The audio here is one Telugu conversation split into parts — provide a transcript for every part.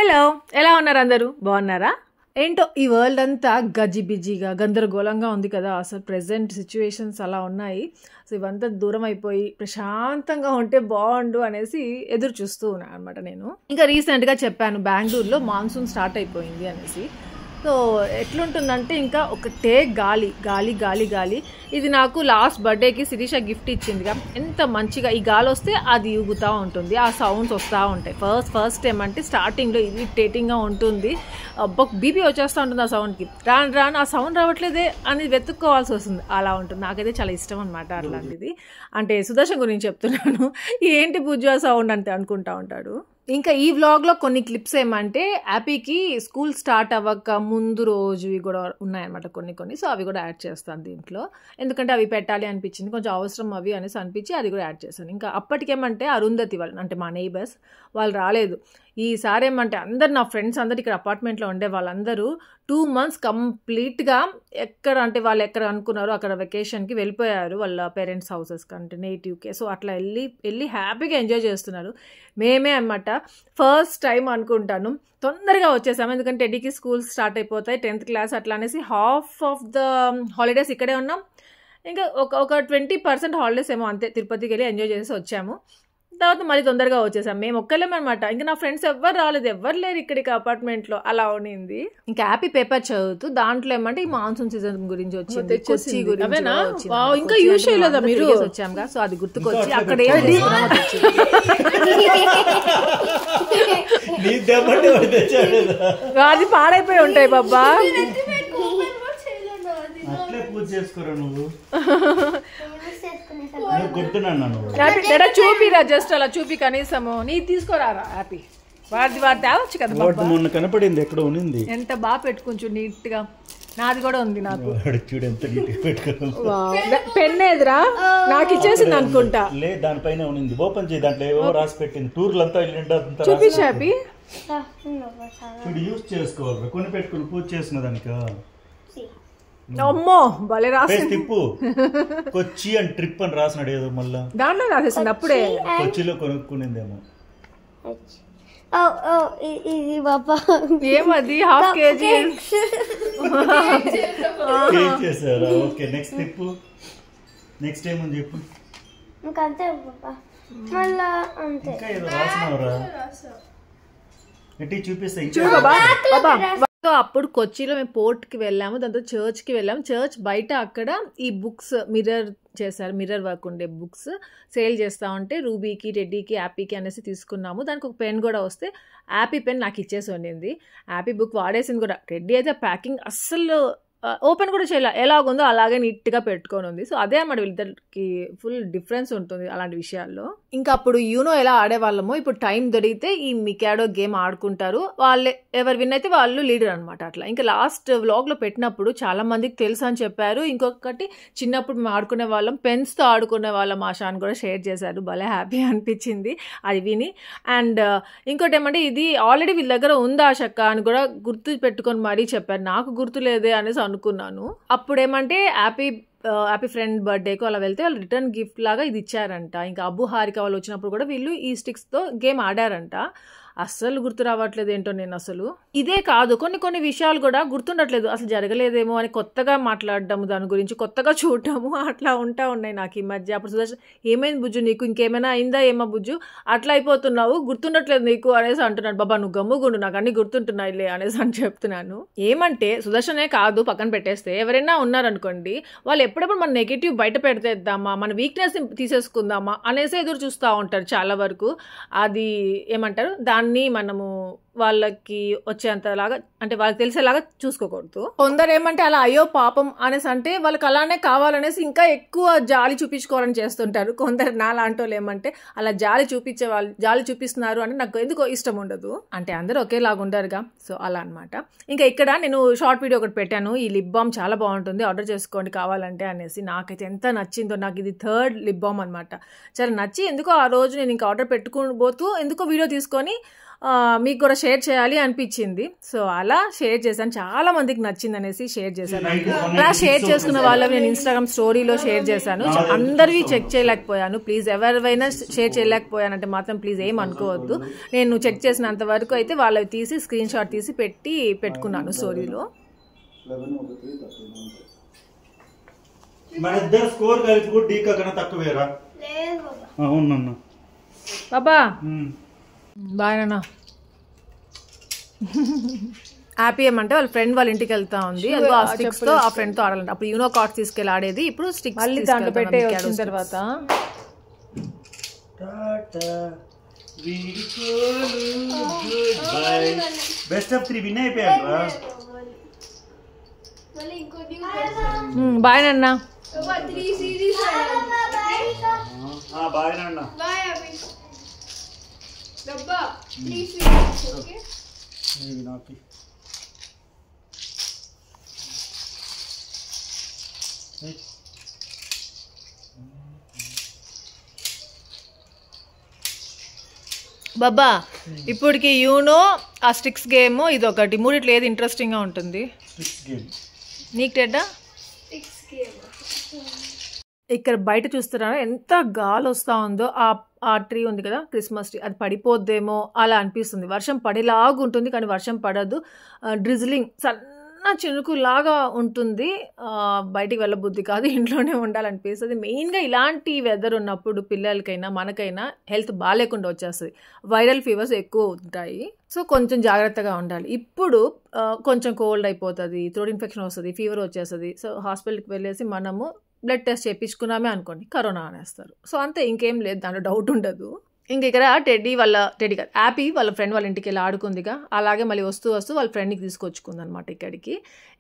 హలో, ఎలా ఉన్నారు అందరూ? బాగున్నారా? ఏంటో ఈ వరల్డ్ అంతా గజిబిజిగా గందరగోళంగా ఉంది కదా. అసలు ప్రెసెంట్ సిచ్యువేషన్స్ అలా ఉన్నాయి. సో ఇవంతా దూరం అయిపోయి ప్రశాంతంగా ఉంటే బాగుండు అనేసి ఎదురు చూస్తూ ఉన్నాను అనమాట. నేను ఇంకా రీసెంట్గా చెప్పాను బెంగళూరులో మాన్సూన్ స్టార్ట్ అయిపోయింది అనేసి. సో ఎట్లుంటుందంటే ఇంకా ఒకటే గాలి గాలి గాలి గాలి. ఇది నాకు లాస్ట్ బర్త్డేకి శిరీష గిఫ్ట్ ఇచ్చిందిగా. ఎంత మంచిగా ఈ గాలి వస్తే అది ఊగుతూ ఉంటుంది, ఆ సౌండ్స్ వస్తూ ఉంటాయి. ఫస్ట్ టైం అంటే స్టార్టింగ్లో ఇరిటేటింగ్గా ఉంటుంది, బీపీ వచ్చేస్తూ ఉంటుంది ఆ సౌండ్కి. రాను ఆ సౌండ్ రావట్లేదే అని వెతుక్కోవాల్సి వస్తుంది, అలా ఉంటుంది. నాకైతే చాలా ఇష్టం అనమాట అట్లాంటిది. అంటే సుదర్శన్ గురించి చెప్తున్నాను. ఏంటి బుజ్జు ఆ సౌండ్ అంటే అనుకుంటా ఉంటాడు. ఇంకా ఈ వ్లాగ్లో కొన్ని క్లిప్స్ ఏమంటే హ్యాపీకి స్కూల్ స్టార్ట్ అవ్వక ముందు రోజువి కూడా ఉన్నాయన్నమాట కొన్ని. సో అవి కూడా యాడ్ చేస్తాను దీంట్లో, ఎందుకంటే అవి పెట్టాలి అనిపించింది, కొంచెం అవసరం అవి అనేసి అనిపించి అది కూడా యాడ్ చేశాను. ఇంకా అప్పటికేమంటే అరుంధతి వాళ్ళు అంటే మా నైబర్స్ వాళ్ళు రాలేదు. ఈసారి ఏమంటే అందరు నా ఫ్రెండ్స్ అందరు ఇక్కడ అపార్ట్మెంట్లో ఉండే వాళ్ళందరూ 2 months కంప్లీట్గా ఎక్కడ అంటే వాళ్ళు ఎక్కడ అనుకున్నారో అక్కడ వెకేషన్కి వెళ్ళిపోయారు వాళ్ళ పేరెంట్స్ హౌసెస్కి అంటే నేటివ్కి. సో అట్లా వెళ్ళి హ్యాపీగా ఎంజాయ్ చేస్తున్నారు. మేమే అన్నమాట ఫస్ట్ టైం అనుకుంటాను తొందరగా వచ్చేసాము, ఎందుకంటే టెడ్డీకి స్కూల్ స్టార్ట్ అయిపోతాయి 10th class అట్లా అనేసి హాఫ్ ఆఫ్ ద హాలిడేస్ ఇక్కడే ఉన్నాం. ఇంకా ఒక 20% హాలిడేస్ ఏమో అంతే, తిరుపతికి వెళ్ళి ఎంజాయ్ చేసి వచ్చాము. తర్వాత మళ్ళీ తొందరగా వచ్చేసాం. మేము ఒక్కలేమన్నమాట, ఇంకా నా ఫ్రెండ్స్ ఎవ్వరు రాలేదు, ఎవ్వరు లేరు ఇక్కడికి అపార్ట్మెంట్లో, అలా ఉన్నింది. ఇంకా హ్యాపీ పేపర్ చదువుతూ దాంట్లో ఏమంటే ఈ మాన్సూన్ సీజన్ గురించి వచ్చింది, కొచ్చి గురించి ఇంకా యూజ్ చేయలేదా మీరు వచ్చాముగా. సో అది గుర్తుకొచ్చి అక్కడ అది పాడైపోయి ఉంటాయి బాబా. చూపిరా జస్ట్ అలా చూపి కనీసము నీ తీసుకోరారా హ్యాపీ వాడి తేవచ్చు కదా. మొన్న కనపడింది ఎక్కడ ఉంది, ఎంత బాగా పెట్టుకుంటు నీట్ గా. నాది కూడా ఉంది, నాకు పెన్ ఏదిరా నాకు ఇచ్చేసింది అనుకుంటా. దానిపైన ఉంది, ఓపెన్ చేయి, దాంట్లో ఏవో రాసి పెట్టింది. టూర్లు అంతా చూపించు హ్యాపీ. యూజ్ చేసుకోవాలి, కొని పెట్టుకుని పూజ చేసిన దానికి. అమ్మో భలే రాసింది. తిప్పు కొచ్చి అని ట్రిప్ అని రాసినాడు ఏదో, మళ్ళా దాంట్లో రాసేసింది అప్పుడే. కొచ్చిలో కొనుక్కునిందేమో. ఏమది హాఫ్ కేజీ చేసారా? ఓకే నెక్స్ట్ తిప్పు. నెక్స్ట్ ఏముంది చెప్పు. ఇంకా ఏదో రాసినవరా ఎట్టి చూపిస్తా. సో అప్పుడు కొచ్చిలో మేము పోర్ట్కి వెళ్ళాము, దాంతో చర్చ్కి వెళ్ళాము. చర్చ్ బయట అక్కడ ఈ బుక్స్ మిర్రర్ చేశారు, మిర్రర్ వర్క్ ఉండే బుక్స్ సేల్ చేస్తూ ఉంటే రూబీకి టెడ్డీకి హ్యాపీకి అనేసి తీసుకున్నాము. దానికి ఒక పెన్ కూడా వస్తే హ్యాపీ పెన్ నాకు ఇచ్చేసి ఉండింది. హ్యాపీ బుక్ వాడేసింది కూడా. టెడ్డీ అయితే ప్యాకింగ్ అస్సలు ఓపెన్ కూడా చేయాలి, ఎలాగుందో అలాగే నీట్గా పెట్టుకొని ఉంది. సో అదే అన్నమాట వీళ్ళిద్దరికి ఫుల్ డిఫరెన్స్ ఉంటుంది అలాంటి విషయాల్లో. ఇంకా అప్పుడు యూనో ఎలా ఆడేవాళ్ళమో ఇప్పుడు టైం దొరికితే ఈ మికాడో గేమ్ ఆడుకుంటారు. వాళ్ళే ఎవరు విన్ అయితే వాళ్ళు లీడర్ అనమాట. అట్లా ఇంకా లాస్ట్ వ్లాగ్లో పెట్టినప్పుడు చాలా మందికి తెలుసు అని చెప్పారు. ఇంకొకటి చిన్నప్పుడు మేము ఆడుకునే వాళ్ళం, పెన్స్తో ఆడుకునే వాళ్ళం ఆశ అని కూడా షేర్ చేశారు. భలే హ్యాపీ అనిపించింది అది విని. అండ్ ఇంకోటి ఏమంటే ఇది ఆల్రెడీ వీళ్ళ దగ్గర ఉందా ఆశక్క అని కూడా గుర్తు పెట్టుకొని మరీ చెప్పారు. నాకు గుర్తు లేదే అనేసి అనుకున్నాను. అప్పుడు ఏమంటే హ్యాపీ ఫ్రెండ్ బర్త్డేకు అలా వెళ్తే వాళ్ళు రిటర్న్ గిఫ్ట్ లాగా ఇది ఇచ్చారంట. ఇంకా అబ్బు హారిక వాళ్ళు వచ్చినప్పుడు కూడా వీళ్ళు ఈ స్టిక్స్తో గేమ్ ఆడారంట. అస్సలు గుర్తు రావట్లేదు ఏంటో నేను అసలు. ఇదే కాదు కొన్ని విషయాలు కూడా గుర్తుండట్లేదు, అసలు జరగలేదేమో అని కొత్తగా మాట్లాడడము, దాని గురించి కొత్తగా చూడటము అట్లా ఉన్నాయి నాకు ఈ మధ్య. అప్పుడు సుదర్శన్ ఏమైంది బుజ్జు నీకు, ఇంకేమైనా అయిందా ఏమో బుజ్జు అట్లా అయిపోతున్నావు, గుర్తుండట్లేదు నీకు అనేసి అంటున్నాడు. బాబా నువ్వు గమ్ముగుండు, నాకు అన్ని గుర్తుంటున్నాయిలే అనేసి అని చెప్తున్నాను. ఏమంటే సుదర్శనే కాదు పక్కన పెట్టేస్తే ఎవరైనా ఉన్నారనుకోండి, వాళ్ళు ఎప్పుడెప్పుడు మన నెగిటివ్ బయట పెడితేద్దామా, మన వీక్నెస్ తీసేసుకుందామా అనేసి ఎదురు చూస్తూ ఉంటారు చాలా వరకు. అది ఏమంటారు దాన్ని మనము వాళ్ళకి వచ్చేంతలాగా అంటే వాళ్ళకి తెలిసేలాగా చూసుకోకూడదు. కొందరు ఏమంటే అలా అయ్యో పాపం అనేసి అంటే వాళ్ళకి అలానే కావాలనేసి ఇంకా ఎక్కువ జాలి చూపించుకోవాలని చేస్తుంటారు. కొందరు నా లాంటి వాళ్ళు ఏమంటే అలా జాలి చూపిస్తున్నారు అని నాకు ఎందుకో ఇష్టం ఉండదు. అంటే అందరూ ఒకేలాగా ఉంటారుగా, సో అలా అనమాట. ఇంకా ఇక్కడ నేను షార్ట్ వీడియో ఒకటి పెట్టాను, ఈ లిప్ బామ్ చాలా బాగుంటుంది ఆర్డర్ చేసుకోండి కావాలంటే అనేసి. నాకైతే ఎంత నచ్చిందో, నాకు ఇది 3rd లిప్ బామ్ అనమాట. చాలా నచ్చి ఎందుకో ఆ రోజు నేను ఇంకా ఆర్డర్ పెట్టుకుని పోతూ ఎందుకో వీడియో తీసుకొని మీకు కూడా షేర్ చేయాలి అనిపించింది. సో అలా షేర్ చేశాను, చాలా మందికి నచ్చింది అనేసి షేర్ చేశాను. అలా షేర్ చేసుకున్న వాళ్ళవి నేను ఇన్స్టాగ్రామ్ స్టోరీలో షేర్ చేశాను. అందరివి చెక్ చేయలేకపోయాను. ప్లీజ్ ఎవరివైనా షేర్ చేయలేకపోయానంటే మాత్రం ప్లీజ్ ఏం అనుకోవద్దు. నేను చెక్ చేసినంత వరకు అయితే వాళ్ళవి తీసి స్క్రీన్ షాట్ తీసి పెట్టుకున్నాను స్టోరీలో. మన ఇద్దరు స్కోర్ కలిపి కూడా డీకా కన్నా తక్కువేరా? అవునన్నా బాబా బాగా హ్యాపీ ఏమంటే వాళ్ళ ఫ్రెండ్ వాళ్ళ ఇంటికి వెళ్తా ఉంది. ఆ స్టిక్స్ తో ఆ ఫ్రెండ్ తో ఆడాలంటే అప్పుడు యూనో కార్డ్స్ తీసుకెళ్ళి ఆడేది, ఇప్పుడు స్టిక్స్ మళ్ళీ దాంట్లో పెట్టే వచ్చిన తర్వాత బెస్ట్ ఆఫ్ 3 విన్ అయిపోయారు. బాయ్ నాన్న. బాయ్ నాన్న. బాబా ఇప్పటికి యూనో ఆ స్టిక్స్ గేమ్ ఇది ఒకటి, మూడిట్లో ఏది ఇంట్రెస్టింగ్ గా ఉంటుంది నీకు టెడ్డా? ఇక్కడ బయట చూస్తున్నారా ఎంత గాలి వస్తూ ఉందో. ఆ ట్రీ ఉంది కదా క్రిస్మస్ ట్రీ, అది పడిపోద్దేమో అలా అనిపిస్తుంది. వర్షం పడేలాగా ఉంటుంది కానీ వర్షం పడదు. డ్రిజ్లింగ్ సన్న చినుకులాగా ఉంటుంది. బయటికి వెళ్ళబుద్ధి కాదు, ఇంట్లోనే ఉండాలనిపిస్తుంది. మెయిన్గా ఇలాంటి వెదర్ ఉన్నప్పుడు పిల్లలకైనా మనకైనా హెల్త్ బాగాలేకుండా వచ్చేస్తుంది. వైరల్ ఫీవర్స్ ఎక్కువ ఉంటాయి. సో కొంచెం జాగ్రత్తగా ఉండాలి. ఇప్పుడు కొంచెం కోల్డ్ అయిపోతుంది, థ్రోట్ ఇన్ఫెక్షన్ వస్తుంది, ఫీవర్ వచ్చేస్తుంది. సో హాస్పిటల్కి వెళ్ళేసి మనము బ్లడ్ టెస్ట్ చేయించుకున్నామే అనుకోండి, కరోనా అనేస్తారు. సో అంతే, ఇంకేం లేదు, దాంట్లో డౌట్ ఉండదు. ఇంక ఇక్కడ టెడ్డీ కాదు హ్యాపీ వాళ్ళ ఫ్రెండ్ వాళ్ళ ఇంటికి వెళ్ళి ఆడుకుందిగా. అలాగే మళ్ళీ వస్తూ వాళ్ళ ఫ్రెండ్కి తీసుకొచ్చుకుంది అనమాట ఇక్కడికి.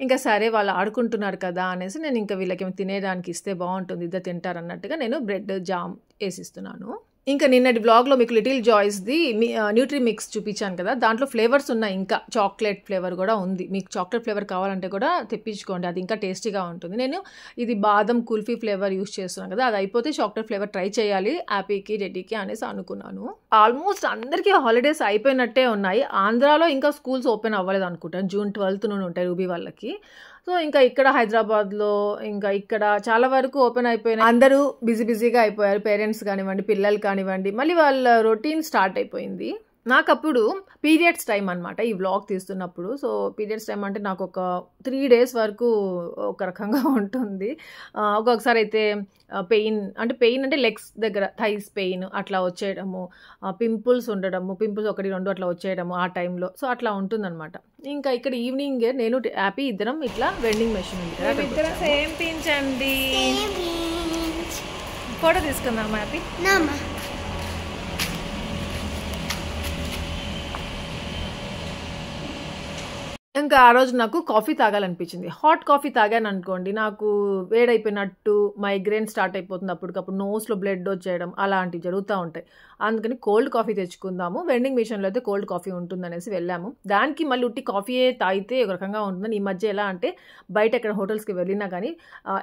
ఇంకా సరే వాళ్ళు ఆడుకుంటున్నారు కదా అనేసి నేను ఇంకా వీళ్ళకి తినేదానికి ఇస్తే బాగుంటుంది, ఇద్దరు తింటారు అన్నట్టుగా నేను బ్రెడ్ జామ్ వేసిస్తున్నాను. ఇంకా నిన్నటి బ్లాగ్లో మీకు లిటిల్ జాయ్స్ది న్యూట్రీ మిక్స్ చూపించాను కదా, దాంట్లో ఫ్లేవర్స్ ఉన్నాయి. ఇంకా చాక్లెట్ ఫ్లేవర్ కూడా ఉంది. మీకు చాక్లెట్ ఫ్లేవర్ కావాలంటే కూడా తెప్పించుకోండి, అది ఇంకా టేస్టీగా ఉంటుంది. నేను ఇది బాదం కుల్ఫీ ఫ్లేవర్ యూస్ చేస్తున్నాను కదా, అది అయిపోతే చాక్లెట్ ఫ్లేవర్ ట్రై చేయాలి హ్యాపీకి రెడ్డీకి అనేసి అనుకున్నాను. ఆల్మోస్ట్ అందరికీ హాలిడేస్ అయిపోయినట్టే ఉన్నాయి. ఆంధ్రాలో ఇంకా స్కూల్స్ ఓపెన్ అవ్వలేదు అనుకుంటాను, June 12th నుండి ఉంటాయి రూబీ వాళ్ళకి. సో ఇంకా ఇక్కడ హైదరాబాద్లో ఇంకా ఇక్కడ చాలా వరకు ఓపెన్ అయిపోయినాయి. అందరూ బిజీగా అయిపోయారు, పేరెంట్స్ కానివ్వండి, పిల్లలు కానివ్వండి. మళ్ళీ వాళ్ళ రొటీన్ స్టార్ట్ అయిపోయింది. నాకు అప్పుడు పీరియడ్స్ టైం అనమాట ఈ వ్లాగ్ తీస్తున్నప్పుడు. సో పీరియడ్స్ టైం అంటే నాకు ఒక 3 days వరకు ఒక రకంగా ఉంటుంది. ఒక్కొక్కసారి అయితే పెయిన్ అంటే లెగ్స్ దగ్గర థైస్ పెయిన్ అట్లా వచ్చేయడము, పింపుల్స్ ఉండడము, పింపుల్స్ 1, 2 అట్లా వచ్చేయడము ఆ టైంలో. సో అట్లా ఉంటుందన్నమాట. ఇంకా ఇక్కడ ఈవినింగ్ నేను హ్యాపీ ఇద్దరం ఇట్లా వెండింగ్ మెషిన్ ఉంది కదా, ఇద్దరం సేమ్ పించ్ అండి. ఫోటో తీసుకుందాం హ్యాపీ. ఇంకా ఆ రోజు నాకు కాఫీ తాగాలనిపించింది. హాట్ కాఫీ తాగాను అనుకోండి, నాకు వేడైపోయినట్టు మైగ్రేన్ స్టార్ట్ అయిపోతుంది. అప్పటికప్పుడు నోస్లో బ్లడ్ వచ్చేయడం అలాంటివి జరుగుతూ ఉంటాయి. అందుకని కోల్డ్ కాఫీ తెచ్చుకుందాము, వెండింగ్ మిషన్లో అయితే కోల్డ్ కాఫీ ఉంటుందనేసి వెళ్ళాము. దానికి మళ్ళీ ఉట్టి కాఫీయే తాగితే ఒక రకంగా ఉంటుందని ఈ మధ్య ఎలా అంటే బయట ఎక్కడ హోటల్స్కి వెళ్ళినా కానీ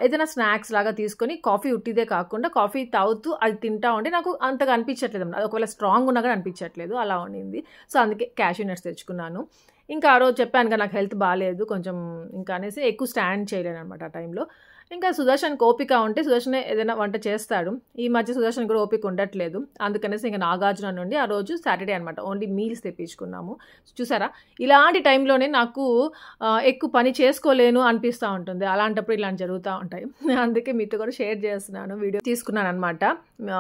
ఏదైనా స్నాక్స్ లాగా తీసుకొని కాఫీ ఉట్టిదే కాకుండా కాఫీ తాగుతూ అది తింటా ఉంటే నాకు అంతగా అనిపించట్లేదు. అది ఒకవేళ స్ట్రాంగ్ ఉన్నా కానీ అనిపించట్లేదు, అలా ఉండింది. సో అందుకే క్యాష్యూ నట్స్ తెచ్చుకున్నాను. ఇంకా ఆ రోజు చెప్పాను కదా నాకు హెల్త్ బాగాలేదు కొంచెం, ఇంకా అనేసి ఎక్కువ స్టాండ్ చేయలేను అనమాట ఆ టైంలో. ఇంకా సుదర్శన్కి ఓపిక ఉంటే సుదర్శనే ఏదైనా వంట చేస్తాడు. ఈ మధ్య సుదర్శన్ కూడా ఓపిక ఉండట్లేదు. అందుకనేసి ఇంకా నాగార్జున నుండి ఆ రోజు సాటర్డే అనమాట ఓన్లీ మీల్స్ తెప్పించుకున్నాము. చూసారా, ఇలాంటి టైంలోనే నాకు ఎక్కువ పని చేసుకోలేను అనిపిస్తూ ఉంటుంది. అలాంటప్పుడు ఇలాంటి జరుగుతూ ఉంటాయి. అందుకే మీతో కూడా షేర్ చేస్తున్నాను, వీడియో తీసుకున్నాను అనమాట.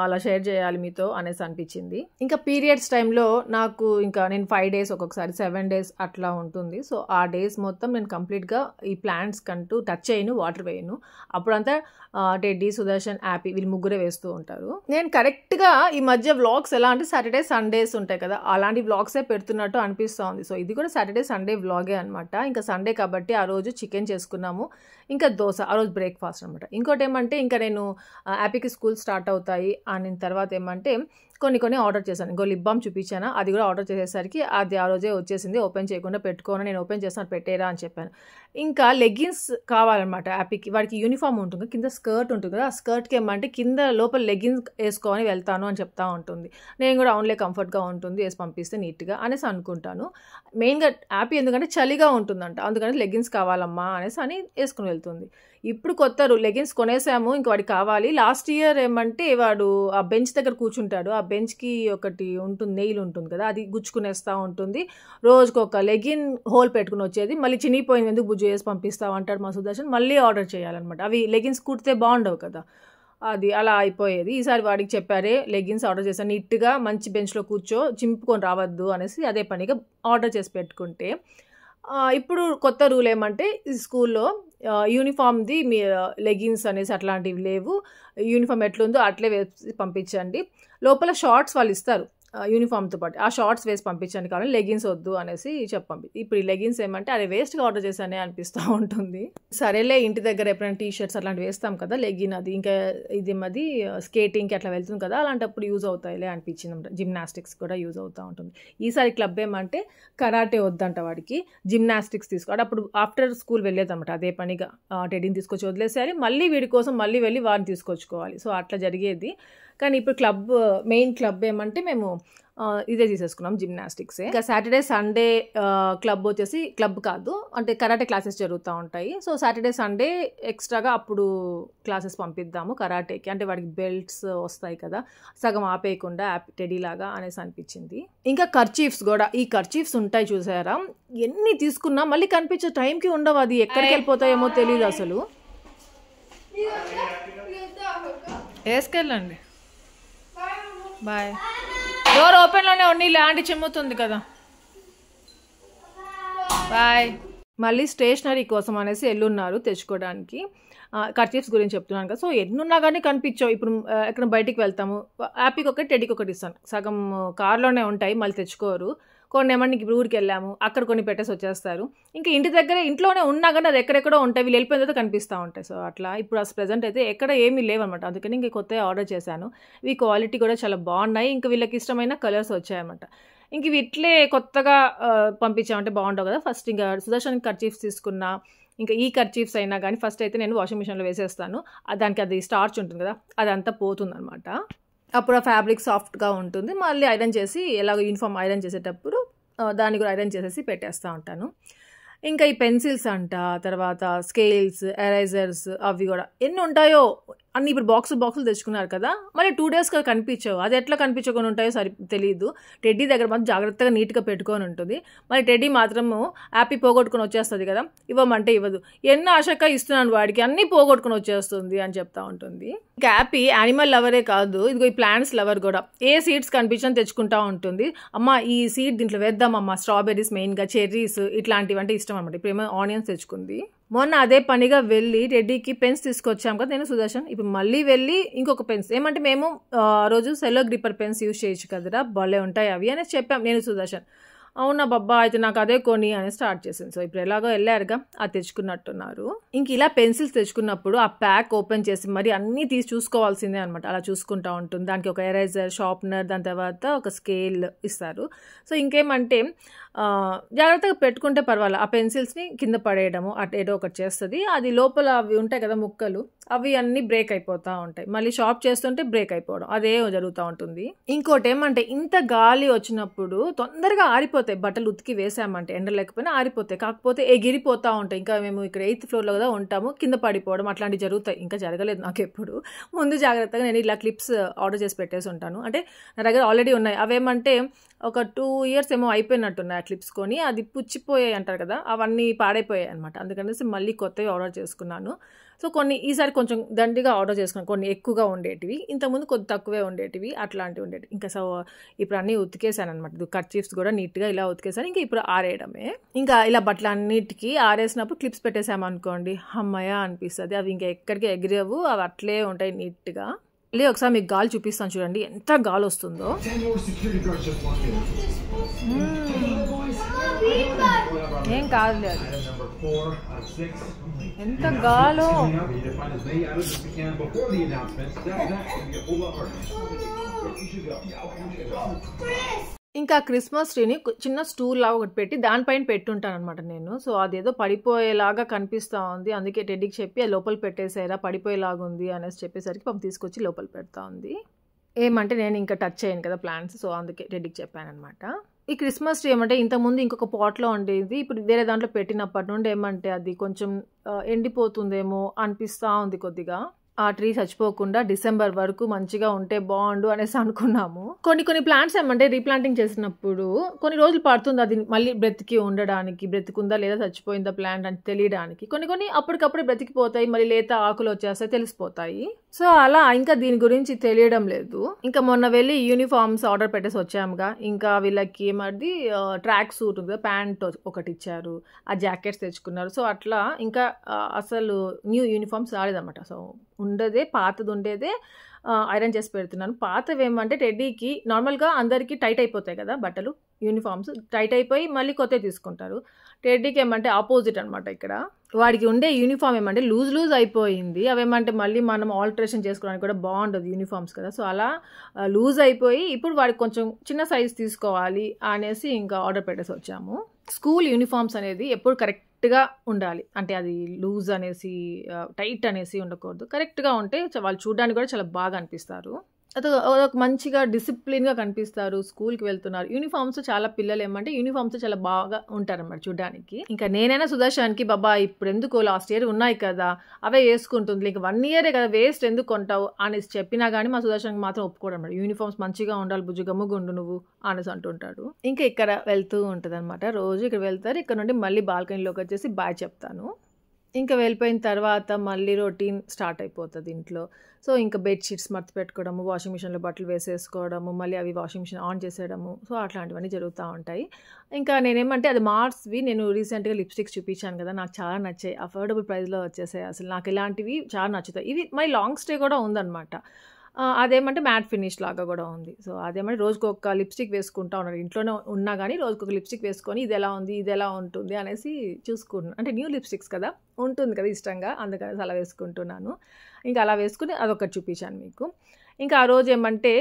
అలా షేర్ చేయాలి మీతో అనేసి అనిపించింది. ఇంకా పీరియడ్స్ టైంలో నాకు ఇంకా నేను 5 days ఒక్కొక్కసారి 7 days అట్లా ఉంటుంది. సో ఆ డేస్ మొత్తం నేను కంప్లీట్గా ఈ ప్లాంట్స్ కంటూ టచ్ చేయను, వాటర్ వేయను. అప్పుడంతా టెడ్డీ, సుదర్శన్, హ్యాపీ వీళ్ళు ముగ్గురే వేస్తూ ఉంటారు. నేను కరెక్ట్గా ఈ మధ్య వ్లాగ్స్ ఎలా అంటే సాటర్డే సండేస్ ఉంటాయి కదా, అలాంటి వ్లాగ్సే పెడుతున్నట్టు అనిపిస్తోంది. సో ఇది కూడా సాటర్డే సండే వ్లాగే అనమాట. ఇంకా సండే కాబట్టి ఆ రోజు చికెన్ చేసుకున్నాము, ఇంకా దోశ ఆ రోజు బ్రేక్ఫాస్ట్ అనమాట. ఇంకోటి ఏమంటే ఇంకా నేను హ్యాపీకి స్కూల్ స్టార్ట్ అవుతాయి అని తర్వాత ఏమంటే కొన్ని ఆర్డర్ చేశాను. ఇంకో లిప్ బామ్ చూపించాను, అది కూడా ఆర్డర్ చేసేసరికి అది ఆ రోజే వచ్చేసింది. ఓపెన్ చేయకుండా పెట్టుకోను, నేను ఓపెన్ చేస్తాను పెట్టేరా అని చెప్పాను. ఇంకా లెగ్గిన్స్ కావాలన్నమాట హ్యాపీకి. వాడికి యూనిఫామ్ ఉంటుంది, కింద స్కర్ట్ ఉంటుంది కదా, ఆ స్కర్ట్కి ఏమంటే కింద లోపల లెగ్గిన్స్ వేసుకొని వెళ్తాను అని చెప్తా ఉంటుంది. నేను కూడా అవునులే కంఫర్ట్గా ఉంటుంది వేసి పంపిస్తే నీట్గా అనేసి అనుకుంటాను. మెయిన్గా హ్యాపీ ఎందుకంటే చలిగా ఉంటుందంట, అందుకని లెగ్గిన్స్ కావాలమ్మా అనేసి అని వేసుకుని వెళ్తుంది. ఇప్పుడు కొత్త లెగిన్స్ కొనేసాము, ఇంక వాడికి కావాలి. లాస్ట్ ఇయర్ ఏమంటే వాడు ఆ బెంచ్ దగ్గర కూర్చుంటాడు, ఆ బెంచ్కి ఒకటి ఉంటుంది నెయిల్ ఉంటుంది కదా, అది గుచ్చుకునేస్తూ ఉంటుంది. రోజుకి ఒక లెగిన్ హోల్ పెట్టుకుని వచ్చేది, మళ్ళీ చినిగిపోయింది ఎందుకు బుజ్జు వేసి పంపిస్తావు అంటాడు మా సుదర్శన్. మళ్ళీ ఆర్డర్ చేయాలన్నమాట, అవి లెగిన్స్ కుడితే బాగుండవు కదా, అది అలా అయిపోయేది. ఈసారి వాడికి చెప్పారే లెగిన్స్ ఆర్డర్ చేశాను, నీట్గా మంచి బెంచ్లో కూర్చో చింపుకొని రావద్దు అనేసి అదే పనిగా ఆర్డర్ చేసి పెట్టుకుంటే. ఇప్పుడు కొత్త రూల్ ఏమంటే స్కూల్లో యూనిఫామ్ది మీ లెగిన్స్ అనేసి అట్లాంటివి లేవు, యూనిఫామ్ ఎట్లుందో అట్లే వేసి పంపించండి. లోపల షార్ట్స్ వాళ్ళు ఇస్తారు యూనిఫామ్తో పాటు, ఆ షార్ట్స్ వేసి పంపించండి కానీ లెగిన్స్ వద్దు అనేసి చెప్పండి. ఇప్పుడు ఈ లెగిన్స్ ఏమంటే అదే వేస్ట్గా ఆర్డర్ చేశానే అనిపిస్తూ ఉంటుంది. సరేలే ఇంటి దగ్గర ఎప్పుడైనా టీ షర్ట్స్ అట్లాంటివి వేస్తాం కదా, లెగిన్ అది ఇంకా ఇది స్కేటింగ్కి అట్లా వెళ్తుంది కదా, అలాంటప్పుడు యూజ్ అవుతాయిలే అనిపించింది. జిమ్నాస్టిక్స్ కూడా యూజ్ అవుతూ ఉంటుంది. ఈసారి క్లబ్ ఏమంటే కరాటే వద్దంట వాడికి, జిమ్నాస్టిక్స్ తీసుకోవాలి. అప్పుడు ఆఫ్టర్ స్కూల్ వెళ్ళేదన్నమాట, అదే పనిగా టెడీని తీసుకొచ్చి వదిలేసేయాలి, మళ్ళీ వీడి కోసం మళ్ళీ వెళ్ళి వాడిని తీసుకొచ్చుకోవాలి. సో అట్లా జరిగేది. కానీ ఇప్పుడు మెయిన్ క్లబ్ ఏమంటే మేము ఇదే తీసేసుకున్నాం, జిమ్నాస్టిక్సే. ఇంకా సాటర్డే సండే క్లబ్ వచ్చేసి క్లబ్ కాదు అంటే కరాటే క్లాసెస్ జరుగుతూ ఉంటాయి. సో సాటర్డే సండే ఎక్స్ట్రాగా అప్పుడు క్లాసెస్ పంపిద్దాము కరాటేకి, అంటే వాడికి బెల్ట్స్ వస్తాయి కదా, సగం ఆపేయకుండా టెడీ లాగా అనేసి అనిపించింది. ఇంకా కర్చీఫ్స్ కూడా, ఈ కర్చీఫ్స్ ఉంటాయి చూసారా, ఎన్ని తీసుకున్నా మళ్ళీ కనిపించే టైంకి ఉండవు, అది ఎక్కడికి వెళ్ళిపోతాయేమో తెలియదు అసలు. వేసుకెళ్ళండి, బాయ్. డోర్ ఓపెన్లోనే ఉండి లాంటి చిమ్ముతుంది కదా, బాయ్. మళ్ళీ స్టేషనరీ కోసం అనేసి ఎల్లున్నారు తెచ్చుకోవడానికి. కర్చీఫ్స్ గురించి చెప్తున్నాను కదా, సో ఎన్నున్నా కానీ కనిపించావు. ఇప్పుడు ఎక్కడ బయటికి వెళ్తాము, హ్యాపీకి ఒకటి టెడీకి ఒకటి ఇస్తాను, సగం కార్లోనే ఉంటాయి మళ్ళీ తెచ్చుకోరు. కొన్ని ఏమన్నా ఇప్పుడు ఊరికి వెళ్ళాము అక్కడ కొన్ని పెట్టేసి వచ్చేస్తారు. ఇంకా ఇంటి దగ్గర ఇంట్లోనే ఉన్నా కానీ అది ఎక్కడెక్కడో ఉంటాయి, వీళ్ళు వెళ్ళిపోయిన తర్వాత కనిపిస్తూ ఉంటాయి. సో అట్లా ఇప్పుడు అసలు ప్రెజెంట్ అయితే ఎక్కడ ఏమీ లేవన్నమాట, అందుకని ఇంక కొత్తగా ఆర్డర్ చేశాను. ఇవి క్వాలిటీ కూడా చాలా బాగున్నాయి, ఇంకా వీళ్ళకి ఇష్టమైన కలర్స్ వచ్చాయన్నమాట. ఇంక ఇవి ఇట్లే కొత్తగా పంపించామంటే బాగుండవు కదా. ఫస్ట్ ఇంకా సుదర్శన్ కర్చీఫ్స్ తీసుకున్నా, ఇంకా ఈ కర్చీఫ్స్ అయినా కానీ ఫస్ట్ అయితే నేను వాషింగ్ మిషన్లో వేసేస్తాను, దానికి అది స్టార్చ్ ఉంటుంది కదా అదంతా పోతుందన్నమాట. అప్పుడు ఆ ఫ్యాబ్రిక్ సాఫ్ట్గా ఉంటుంది. మళ్ళీ ఐరన్ చేసి ఎలాగో యూనిఫామ్ ఐరన్ చేసేటప్పుడు దాన్ని కూడా ఐరన్ చేసేసి పెట్టేస్తూ ఉంటాను. ఇంకా ఈ పెన్సిల్స్ అంట, తర్వాత స్కేల్స్, ఎరేజర్స్, అవి కూడా ఎన్ని ఉంటాయో అన్నీ ఇప్పుడు బాక్సులు తెచ్చుకున్నారు కదా, మళ్ళీ 2 days కనిపించవు. అది ఎట్లా కనిపించకుండా ఉంటాయో తెలియదు. టెడ్డీ దగ్గర మాత్రం జాగ్రత్తగా నీట్గా పెట్టుకొని ఉంటుంది, మరి టెడ్డీ మాత్రము హ్యాపీ పోగొట్టుకుని వచ్చేస్తుంది కదా, ఇవ్వమంటే ఇవ్వదు. ఎన్నో ఆశగా ఇస్తున్నాను వాడికి, అన్నీ పోగొట్టుకుని వచ్చేస్తుంది అని చెప్తా ఉంటుంది. ఇంకా హ్యాపీ యానిమల్ లవరే కాదు, ఇదిగో ఈ ప్లాంట్స్ లవర్ కూడా. ఏ సీడ్స్ కనిపించని తెచ్చుకుంటా ఉంటుంది. అమ్మ ఈ సీడ్ దీంట్లో వేద్దామమ్మా, స్ట్రాబెర్రీస్ మెయిన్గా, చెర్రీస్ ఇట్లాంటివి అంటే ఇష్టం అనమాట. ఇప్పుడు ఏమో ఆనియన్స్ తెచ్చుకుంది. మొన్న అదే పనిగా వెళ్ళి టెడ్డీకి పెన్స్ తీసుకొచ్చాం కదా నేను సుదర్శన్, ఇప్పుడు మళ్ళీ వెళ్ళి ఇంకొక పెన్స్ ఏమంటే మేము రోజు సెల్లో గ్రిప్పర్ పెన్స్ యూజ్ చేయొచ్చు కదరా, భలే ఉంటాయి అవి అనేసి చెప్పాం నేను సుదర్శన్. అవునా బాబా అయితే నాకు అదే కొని అని స్టార్ట్ చేసింది. సో ఇప్పుడు ఎలాగో వెళ్ళారుగా అది తెచ్చుకున్నట్టున్నారు. ఇంక ఇలా పెన్సిల్స్ తెచ్చుకున్నప్పుడు ఆ ప్యాక్ ఓపెన్ చేసి మరి అన్నీ తీసి చూసుకోవాల్సిందే అనమాట, అలా చూసుకుంటూ ఉంటుంది. దానికి ఒక ఎరేజర్, షార్ప్నర్, దాని తర్వాత ఒక స్కేల్ ఇస్తారు. సో ఇంకేమంటే జాగ్రత్తగా పెట్టుకుంటే పర్వాలేదు, ఆ పెన్సిల్స్ని కింద పడేయడము ఏదో ఒకటి చేస్తుంది. అది లోపల అవి ఉంటాయి కదా ముక్కలు, అవి అన్నీ బ్రేక్ అయిపోతూ ఉంటాయి, మళ్ళీ షార్ప్ చేస్తుంటే బ్రేక్ అయిపోవడం అదే జరుగుతూ ఉంటుంది. ఇంకోటి ఏమంటే ఇంత గాలి వచ్చినప్పుడు తొందరగా ఆరిపోతాయి బట్టలు, ఉతికి వేసామంటే ఎండ లేకపోయినా ఆరిపోతాయి, కాకపోతే ఎగిరిపోతూ ఉంటాయి. ఇంకా మేము ఇక్కడ 8th floor కదా ఉంటాము, కింద పడిపోవడం అట్లాంటివి జరుగుతాయి. ఇంకా జరగలేదు నాకు ఎప్పుడు, ముందు జాగ్రత్తగా నేను ఇలా క్లిప్స్ ఆర్డర్ చేసి పెట్టేసి ఉంటాను. అంటే నా దగ్గర ఆల్రెడీ ఉన్నాయి, అవేమంటే ఒక 2 years ఏమో అయిపోయినట్టున్నాయి ఆ క్లిప్స్ కొని, అది పుచ్చిపోయాయి అంటారు కదా, అవన్నీ పాడైపోయాయి అనమాట. అందుకనేసి మళ్ళీ కొత్తవి ఆర్డర్ చేసుకున్నాను. సో కొన్ని ఈసారి కొంచెం దండిగా ఆర్డర్ చేసుకున్నాను, కొన్ని ఎక్కువగా ఉండేటివి, ఇంతకుముందు కొద్ది తక్కువే ఉండేటివి, అట్లాంటివి ఉండేటివి. ఇంకా సో ఇప్పుడు అన్నీ ఉతికేసాను అనమాట, కర్చీఫ్స్ కూడా నీట్గా ఇలా ఉతికేసాను. ఇంకా ఇప్పుడు ఆరేయడమే. ఇంకా ఇలా బట్టలు అన్నిటికీ ఆరేసినప్పుడు క్లిప్స్ పెట్టేసామనుకోండి అమ్మయ్య అనిపిస్తుంది, అవి ఇంకా ఎక్కడికి ఎగిరేవు, అవి అట్లే ఉంటాయి నీట్గా. మళ్ళీ ఒకసారి మీకు గాలి చూపిస్తాను చూడండి, ఎంత గాలి వస్తుందో. ఏం కాదులే, ఎంత గాలో. ఇంకా క్రిస్మస్ ట్రీని చిన్న స్టూల్ లాగా ఒకటి పెట్టి దానిపైన పెట్టుంటాను అనమాట నేను. సో అదేదో పడిపోయేలాగా కనిపిస్తూ ఉంది, అందుకే టెడ్డీకి చెప్పి అది లోపల పెట్టేసారా పడిపోయేలాగా ఉంది అనేసి చెప్పేసరికి పాపం తీసుకొచ్చి లోపల పెడతా ఉంది. ఏమంటే నేను ఇంకా టచ్ చేయను కదా ప్లాంట్స్, సో అందుకే టెడ్డీకి చెప్పాను అనమాట. ఈ క్రిస్మస్ ట్రీ ఏమంటే ఇంతకుముందు ఇంకొక పాట్లో ఉండేది, ఇప్పుడు వేరే దాంట్లో పెట్టినప్పటి నుండి ఏమంటే అది కొంచెం ఎండిపోతుందేమో అనిపిస్తూ ఉంది కొద్దిగా. ఆ ట్రీ చచ్చిపోకుండా డిసెంబర్ వరకు మంచిగా ఉంటే బాగుండు అనేసి అనుకున్నాము. కొన్ని ప్లాంట్స్ ఏమంటే రీప్లాంటింగ్ చేసినప్పుడు కొన్ని రోజులు పడుతుంది అది మళ్ళీ బ్రతికి ఉండడానికి, బ్రతికుందా లేదా చచ్చిపోయిందా ప్లాంట్ అని తెలియడానికి. కొన్ని అప్పటికప్పుడే బ్రతికిపోతాయి, మళ్ళీ లేత ఆకులు వచ్చేస్తాయి, తెలిసిపోతాయి. సో అలా ఇంకా దీని గురించి తెలియడం లేదు. ఇంకా మొన్న వెళ్ళి యూనిఫామ్స్ ఆర్డర్ పెట్టేసి వచ్చాముగా, ఇంకా వీళ్ళకి ఏమది ట్రాక్ సూట్ ఉంది కదా, ప్యాంట్ ఒకటి ఇచ్చారు, ఆ జాకెట్స్ తెచ్చుకున్నారు. సో అట్లా ఇంకా అసలు న్యూ యూనిఫామ్స్ రాలేదన్నమాట. సో ఉండేదే పాతది ఉండేదే ఐరన్ చేసి పెడుతున్నాను. పాతవి ఏమంటే టెడ్డీకి నార్మల్గా అందరికీ టైట్ అయిపోతాయి కదా బట్టలు, యూనిఫామ్స్ టైట్ అయిపోయి మళ్ళీ కొత్తవి తీసుకుంటారు. టెడ్డీకి ఏమంటే ఆపోజిట్ అనమాట. ఇక్కడ వాడికి ఉండే యూనిఫామ్ ఏమంటే లూజ్ అయిపోయింది. అవేమంటే మళ్ళీ మనం ఆల్టరేషన్ చేసుకోవడానికి కూడా బాగుండదు యూనిఫామ్స్ కదా. సో అలా లూజ్ అయిపోయి ఇప్పుడు వాడికి కొంచెం చిన్న సైజ్ తీసుకోవాలి అనేసి ఇంకా ఆర్డర్ పెట్టేసి వచ్చాము. స్కూల్ యూనిఫామ్స్ అనేది ఎప్పుడు కరెక్ట్గా ఉండాలి, అంటే అది లూజ్ అనేసి టైట్ అనేసి ఉండకూడదు. కరెక్ట్గా ఉంటే వాళ్ళు చూడడానికి కూడా చాలా బాగా అనిపిస్తారు, అదొక మంచిగా డిసిప్లిన్గా కనిపిస్తారు. స్కూల్కి వెళ్తున్నారు. యూనిఫామ్స్ చాలా పిల్లలు ఏమంటే యూనిఫామ్స్ చాలా బాగా ఉంటారన్నమాట చూడడానికి. ఇంకా నేనైనా సుదర్శన్కి బాబా ఇప్పుడు ఎందుకు లాస్ట్ ఇయర్ ఉన్నాయి కదా అవే వేసుకుంటుంది, ఇంకా 1 year కదా వేస్ట్ ఎందుకు కొంటావు అనేసి చెప్పినా కానీ మా సుదర్శన్కి మాత్రం ఒప్పుకోవడం అనమాట. యూనిఫామ్స్ మంచిగా ఉండాలి, బుజ్జుగమ్ముగుండు నువ్వు అనేసి అంటుంటాడు. ఇంకా ఇక్కడ వెళ్తూ ఉంటుంది అనమాట. రోజు ఇక్కడ వెళ్తారు, ఇక్కడ నుండి మళ్ళీ బాల్కనీలోకి వచ్చేసి బాయ్ చెప్తాను. ఇంకా వెళ్ళిపోయిన తర్వాత మళ్ళీ రొటీన్ స్టార్ట్ అయిపోతుంది ఇంట్లో. సో ఇంకా బెడ్షీట్స్ మర్చి పెట్టుకోవడము, వాషింగ్ మిషన్లో బట్టలు వేసేసుకోవడము, మళ్ళీ అవి వాషింగ్ మిషన్ ఆన్ చేసేయడము, సో అట్లాంటివన్నీ జరుగుతూ ఉంటాయి. ఇంకా నేనేమంటే అది మార్స్వి నేను రీసెంట్గా లిప్స్టిక్స్ చూపించాను కదా, నాకు చాలా నచ్చాయి. అఫోర్డబుల్ ప్రైస్లో వచ్చేసాయి. అసలు నాకు ఇలాంటివి చాలా నచ్చుతాయి. ఇవి మై లాంగ్ స్టే కూడా ఉందన్నమాట. అదేమంటే మ్యాట్ ఫినిష్ లాగా కూడా ఉంది. సో అదేమంటే రోజుకు ఒక లిప్స్టిక్ వేసుకుంటా ఉన్నారు. ఇంట్లోనే ఉన్నా కానీ రోజుకు ఒక లిప్స్టిక్ వేసుకొని ఇది ఎలా ఉంది ఇది ఎలా ఉంటుంది అనేసి చూసుకుంటున్నాను. అంటే న్యూ లిప్స్టిక్స్ కదా, ఉంటుంది కదా ఇష్టంగా, అందుకని అలా వేసుకుంటున్నాను. ఇంకా అలా వేసుకుని అదొకటి చూపించాను మీకు. ఇంకా ఆ రోజు ఏమంటే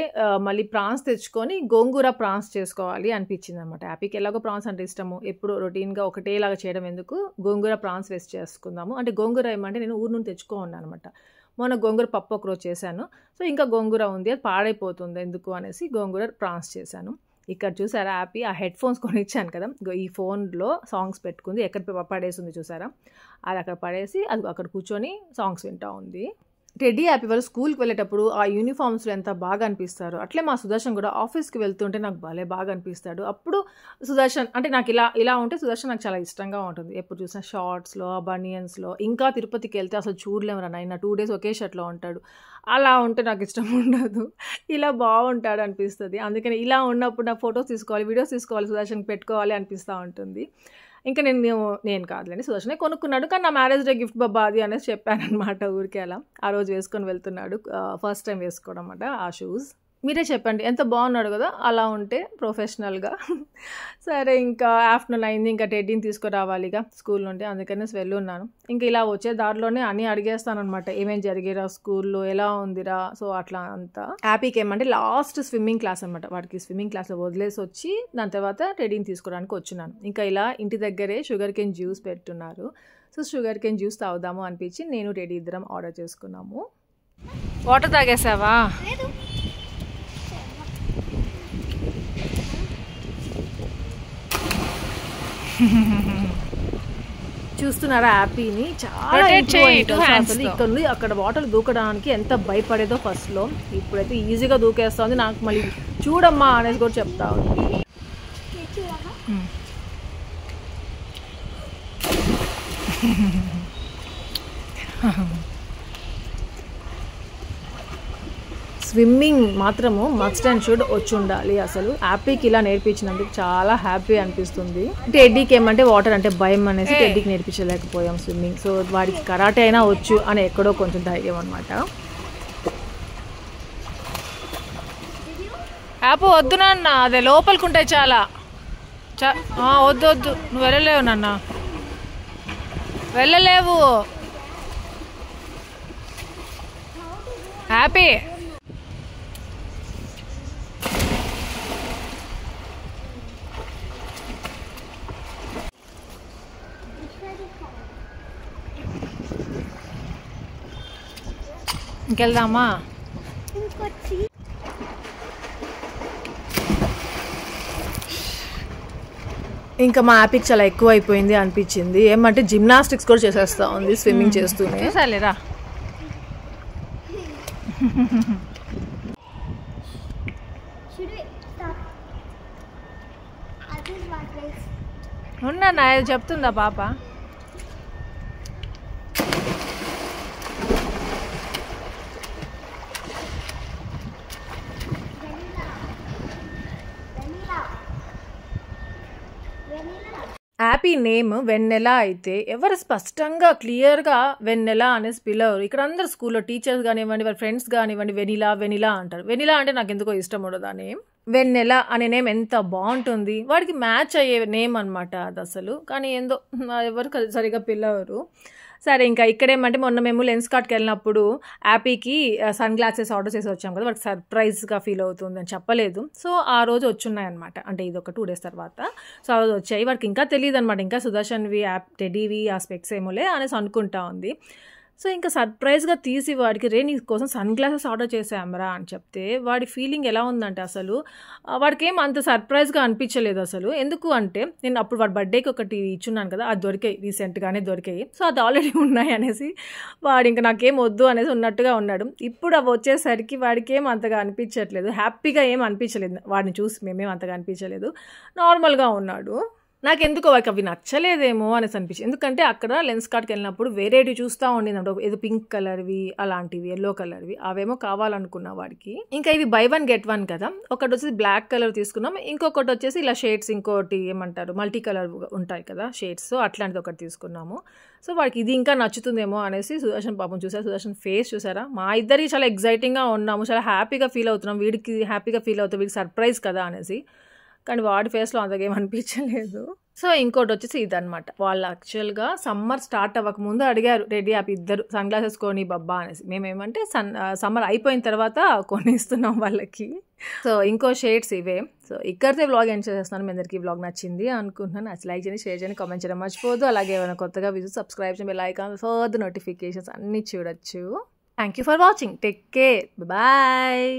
మళ్ళీ ప్రాన్స్ తెచ్చుకొని గోంగూర ప్రాన్స్ చేసుకోవాలి అనిపించింది అనమాట. హ్యాపీకి ఎలాగో ప్రాన్స్ అంటే ఇష్టము, ఎప్పుడు రొటీన్గా ఒకటేలాగా చేయడం ఎందుకు, గోంగూర ప్రాన్స్ వేస్ట్ చేసుకుందాము. అంటే గోంగూర ఏమంటే నేను ఊరు నుండి తెచ్చుకోన్నాను అనమాట. మొన్న గోంగూర పప్పు ఒకరోజు చేశాను. సో ఇంకా గోంగూర ఉంది, అది పాడైపోతుంది ఎందుకు అనేసి గోంగూర ప్రాన్స్ చేశాను. ఇక్కడ చూసారా హ్యాపీ ఆ హెడ్ ఫోన్స్ కొనిచ్చాను కదా, ఈ ఫోన్లో సాంగ్స్ పెట్టుకుంది, ఎక్కడ పడేసింది చూసారా, అది అక్కడ పడేసి అది అక్కడ కూర్చొని సాంగ్స్ వింటూ ఉంది. టెడ్డీ హ్యాపీ వాళ్ళు స్కూల్కి వెళ్ళేటప్పుడు ఆ యూనిఫామ్స్లో ఎంత బాగా అనిపిస్తారు. అట్లే మా సుదర్శన్ కూడా ఆఫీస్కి వెళ్తుంటే నాకు భలే బాగా అనిపిస్తాడు. అప్పుడు సుదర్శన్ అంటే నాకు ఇలా ఉంటే సుదర్శన్ నాకు చాలా ఇష్టంగా ఉంటుంది. ఎప్పుడు చూసినా షార్ట్స్లో బనియన్స్లో, ఇంకా తిరుపతికి వెళ్తే అసలు చూడలేము అయినా 2 days ఒకే షర్ట్లో ఉంటాడు. అలా ఉంటే నాకు ఇష్టం ఉండదు, ఇలా బాగుంటాడు అనిపిస్తుంది. అందుకని ఇలా ఉన్నప్పుడు నా ఫొటోస్ తీసుకోవాలి, వీడియోస్ తీసుకోవాలి, సుదర్శన్కి పెట్టుకోవాలి అనిపిస్తూ ఉంటుంది. ఇంకా నేను కాదులేండి సుదర్శనే కొనుక్కున్నాడు, కానీ నా మ్యారేజ్ డే గిఫ్ట్ బాబా అది అనేసి చెప్పాను అనమాట. ఊరికే అలా ఆ రోజు వేసుకొని వెళ్తున్నాడు, ఫస్ట్ టైం వేసుకోవడం అన్నమాట ఆ షూస్. మీరే చెప్పండి ఎంత బాగున్నాడు కదా, అలా ఉంటే ప్రొఫెషనల్గా. సరే ఇంకా ఆఫ్టర్నూన్ అయింది, ఇంకా టెడ్డీని తీసుకురావాలిగా స్కూల్ నుండి, అందుకనే వెళ్ళున్నాను. ఇంకా ఇలా వచ్చే దారిలోనే అన్నీ అడిగేస్తాను అనమాట, ఏమేమి జరిగేరా స్కూల్లో, ఎలా ఉందిరా. సో అట్లా అంతా. హ్యాపీకి ఏమంటే లాస్ట్ స్విమ్మింగ్ క్లాస్ అనమాట, వాడికి స్విమ్మింగ్ క్లాస్లో వదిలేసి వచ్చి దాని తర్వాత టెడ్డీని తీసుకోవడానికి వచ్చినాను. ఇంకా ఇలా ఇంటి దగ్గరే షుగర్ కేన్ జ్యూస్ పెట్టున్నారు. సో షుగర్ కేన్ జ్యూస్ తాగుదాము అనిపించి నేను టెడ్డీ ఇద్దరం ఆర్డర్ చేసుకున్నాము. వాటర్ తాగేసావా? చూస్తున్నారా హ్యాపీని, చాలా ఇక్కడ నుండి అక్కడ వాటర్ దూకడానికి ఎంత భయపడేదో ఫస్ట్లో, ఇప్పుడైతే ఈజీగా దూకేస్తుంది. నాకు మళ్ళీ చూడమ్మా అనేసి కూడా చెప్తా ఉంది. స్విమ్మింగ్ మాత్రము మస్ట్ అండ్ షుడ్ వచ్చి ఉండాలి. అసలు హ్యాపీకి ఇలా నేర్పించినందుకు చాలా హ్యాపీ అనిపిస్తుంది. టెడ్డీకి ఏమంటే వాటర్ అంటే భయం అనేసి టెడ్డీకి నేర్పించలేకపోయాం స్విమ్మింగ్. సో వాడికి కరాటే అయినా వచ్చు అని ఎక్కడో కొంచెం ధైర్యం అనమాట. హ్యాపీ వద్దు నాన్న, అదే లోపలికి ఉంటాయి చాలా. వద్దు నువ్వు వెళ్ళలేవు నాన్న, వెళ్ళలేవు. హ్యాపీ ఇంకెళ్దామా? ఇంకా మా యాపిక్ చాలా ఎక్కువ అయిపోయింది అనిపించింది. ఏమంటే జిమ్నాస్టిక్స్ కూడా చేసేస్తా ఉంది స్విమ్మింగ్ చేస్తూనే. చూసాలేరా ఉన్నా చెప్తుందా పాప? యాపీ నేమ్ వెన్నెల అయితే ఎవరు స్పష్టంగా క్లియర్గా వెన్నెల అనేసి పిలవరు. ఇక్కడ అందరు స్కూల్లో టీచర్స్ కానివ్వండి, వాళ్ళ ఫ్రెండ్స్ కానివ్వండి వెనిలా వెనిలా అంటారు. వెనిలా అంటే నాకు ఎందుకో ఇష్టం ఉండదు ఆ నేమ్. వెన్నెల అనే నేమ్ ఎంత బాగుంటుంది, వాడికి మ్యాచ్ అయ్యే నేమ్ అనమాట అది అసలు. కానీ ఏందో ఎవరు సరిగా పిలవరు. సరే ఇంకా ఇక్కడేమంటే మొన్న మేము లెన్స్ కార్ట్కి వెళ్ళినప్పుడు యాపీకి సన్ గ్లాసెస్ ఆర్డర్ చేసి వచ్చాం కదా, వాడికి సర్ప్రైజ్గా ఫీల్ అవుతుంది అని చెప్పలేదు. సో ఆ రోజు వచ్చున్నాయి అనమాట, అంటే ఇది ఒక 2 days తర్వాత. సో ఆ రోజు వచ్చాయి. వాడికి ఇంకా తెలియదు అనమాట, ఇంకా సుదర్శన్వి టెడీవి ఆ స్పెక్స్ ఏమోలే అనేసి అనుకుంటా ఉంది. సో ఇంకా సర్ప్రైజ్గా తీసి వాడికి నీ కోసం సన్ గ్లాసెస్ ఆర్డర్ చేసామరా అని చెప్తే వాడి ఫీలింగ్ ఎలా ఉందంటే అసలు వాడికి ఏం అంత సర్ప్రైజ్గా అనిపించలేదు అసలు. ఎందుకు అంటే నేను అప్పుడు వాడి బర్త్డేకి ఒకటి ఇచ్చున్నాను కదా, అది దొరికాయి, రీసెంట్గానే దొరికాయి. సో అది ఆల్రెడీ ఉన్నాయి అనేసి వాడు ఇంకా నాకేం వద్దు అనేసి ఉన్నట్టుగా ఉన్నాడు. ఇప్పుడు అవి వచ్చేసరికి వాడికి ఏం అంతగా అనిపించట్లేదు, హ్యాపీగా ఏం అనిపించలేదు. వాడిని చూసి మేమేం అంతగా అనిపించలేదు, నార్మల్గా ఉన్నాడు. నాకెందుకో వాడికి అవి నచ్చలేదేమో అనేసి అనిపించింది. ఎందుకంటే అక్కడ లెన్స్ కార్ట్కి వెళ్ళినప్పుడు వెరైటీ చూస్తూ ఉండింది, ఏదో పింక్ కలర్వి అలాంటివి, ఎల్లో కలర్వి, అవేమో కావాలనుకున్నా వాడికి. ఇంకా ఇవి buy 1 get 1 కదా, ఒకటి వచ్చేసి బ్లాక్ కలర్ తీసుకున్నాం, ఇంకొకటి వచ్చేసి ఇలా షేడ్స్, ఇంకోటి ఏమంటారు మల్టీ కలర్ ఉంటాయి కదా షేడ్స్, సో అట్లాంటిది ఒకటి తీసుకున్నాము. సో వాడికి ఇది ఇంకా నచ్చుతుందేమో అనేసి సుదర్శన్ పాపం చూసారు, సుదర్శన్ ఫేస్ చూసారా, మా ఇద్దరికి చాలా ఎగ్జైటింగ్గా ఉన్నాము, చాలా హ్యాపీగా ఫీల్ అవుతున్నాం, వీడికి హ్యాపీగా ఫీల్ అవుతాం, వీడికి సర్ప్రైజ్ కదా అనేసి. కానీ వాడి ఫేస్లో అంతకేం అనిపించలేదు. సో ఇంకోటి వచ్చేసి ఇదనమాట, వాళ్ళు యాక్చువల్గా సమ్మర్ స్టార్ట్ అవ్వకముందు అడిగారు రెడీ యాప్ ఇద్దరు సన్ గ్లాసెస్ కొని బబ్బా అనేసి. మేమేమంటే సమ్మర్ అయిపోయిన తర్వాత కొనిస్తున్నాం వాళ్ళకి. సో ఇంకో షేడ్స్ ఇవే. సో ఇక్కడితే వ్లాగ్ ఎండ్ చేసేస్తున్నాను. మీ అందరికీ వ్లాగ్ నచ్చింది అనుకుంటున్నాను. నచ్చి లైక్ చేయండి, షేర్ చేయండి, కామెంట్ చేయడం మర్చిపోదు. అలాగే ఏమైనా కొత్తగా విజిట్ సబ్స్క్రైబ్ చేయండి, లైక్ ఫర్దర్ నోటిఫికేషన్స్ అన్నీ చూడొచ్చు. Thank you for watching. Take care, bye.